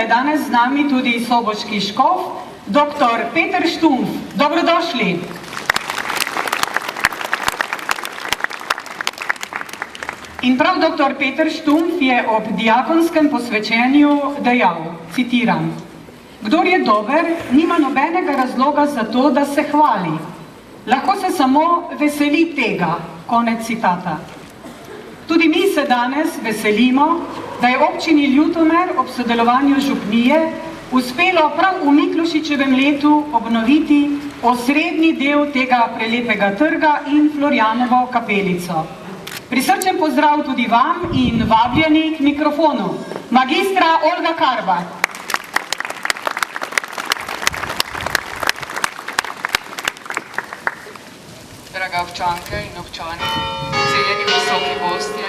je danes z nami tudi soboški škof, dr. Peter Štumpf. Dobrodošli. In prav dr. Peter Štumpf je ob diakonskem posvečenju dejal, citiram: "Kdor je dober, nima nobenega razloga za to, da se hvali. Lahko se samo veseli tega." Konec citata. Tudi mi se danes veselimo, da je občini Ljutomer ob sodelovanju župnije uspelo prav v Miklošičevem letu obnoviti osrednji del tega prelepega trga in Florjanovo kapelico. Prisrčen pozdrav tudi vam in vabljeni k mikrofonu. Magistra Olga Karbat. Draga občanke in občani, cenjeni visoki gostje,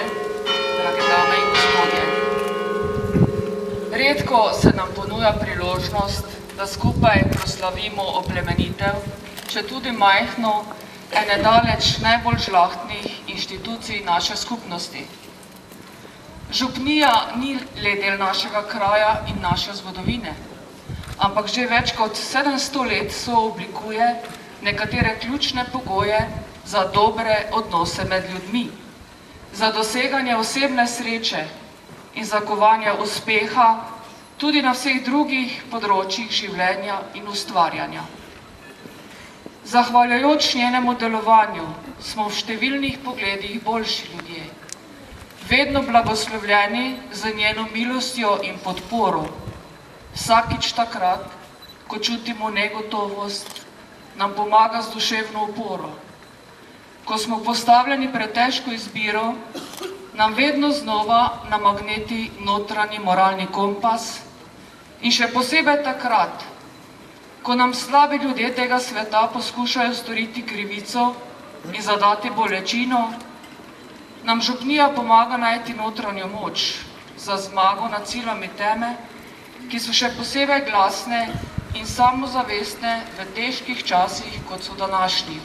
drage dame in gospodje. Redko se nam ponuja priložnost, da skupaj proslavimo oplemenitev, četudi majhno, ene daleč najbolj žlahtnih inštitucij naše skupnosti. Župnija ni le del našega kraja in naše zgodovine, ampak že več kot 700 let sooblikuje nekatere ključne pogoje za dobre odnose med ljudmi, za doseganje osebne sreče in za kovanje uspeha tudi na vseh drugih področjih življenja in ustvarjanja. Zahvaljujoč njenemu delovanju smo v številnih pogledih boljši ljudje, vedno blagoslovljeni z njeno milostjo in podporo, vsakič takrat, ko čutimo negotovost, nam pomaga z duševno oporo. Ko smo postavljeni pred težko izbiro, nam vedno znova namagneti notranji moralni kompas in še posebej takrat, ko nam slabi ljudje tega sveta poskušajo storiti krivico in zadati bolečino, nam župnija pomaga najti notranjo moč za zmago nad silami teme, ki so še posebej glasne in samozavestne v težkih časih, kot so današnji.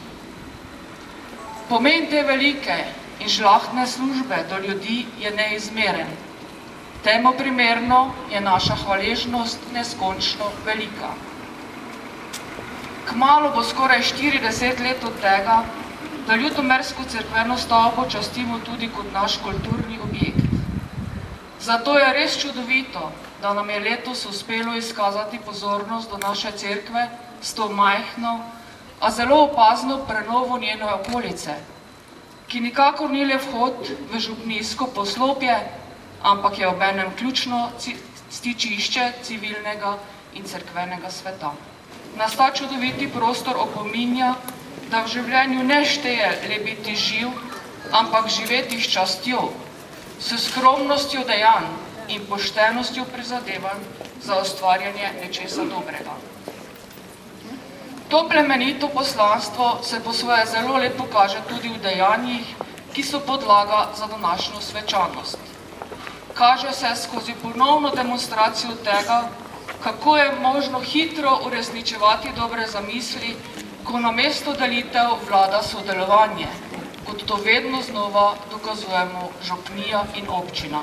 Pomen te velike in žlahtne službe do ljudi je neizmeren. Temu primerno je naša hvaležnost neskončno velika. Kmalu bo skoraj 40 let od tega, da ljutomersko cerkveno stavbo častimo tudi kot naš kulturni objekt. Zato je res čudovito, da nam je letos uspelo izkazati pozornost do naše cerkve s to majhno, a zelo opazno prenovo njene okolice, ki nikakor ni le vhod v župnijsko poslopje, ampak je obenem ključno stičišče civilnega in cerkvenega sveta. Nas ta čudoviti prostor opominja, da v življenju ne šteje le biti živ, ampak živeti s častjo, s skromnostjo dejanj in poštenostjo prizadevanj za ustvarjanje nečesa dobrega. To plemenito poslanstvo se po svoje zelo lepo kaže tudi v dejanjih, ki so podlaga za današnjo svečanost. Kaže se skozi ponovno demonstracijo tega, kako je možno hitro uresničevati dobre zamisli, ko namesto delitev vlada sodelovanje, kot to vedno znova dokazujemo župnija in občina.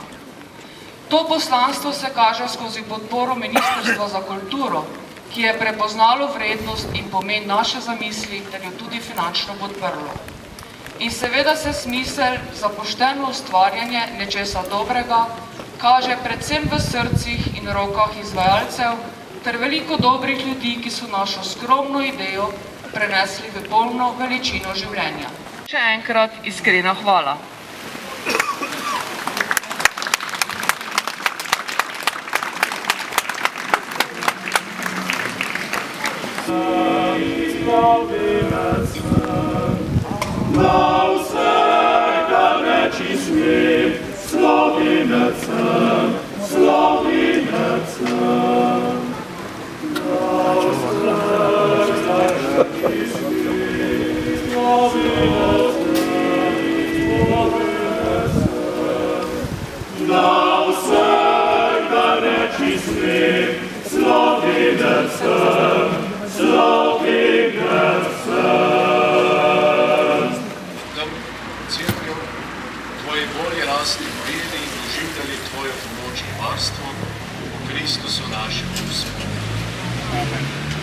To poslanstvo se kaže skozi podporo Ministrstva za kulturo, ki je prepoznalo vrednost in pomen naše zamisli ter jo tudi finančno podprlo. In seveda se smisel za pošteno ustvarjanje nečesa dobrega kaže predvsem v srcih in rokah izvajalcev ter veliko dobrih ljudi, ki so našo skromno idejo prenesli v polno veličino življenja. Še enkrat iskrena hvala. Tvoji volji rasli, bili in doživljali tvojo funkcijo. so našemu spominu. Amen.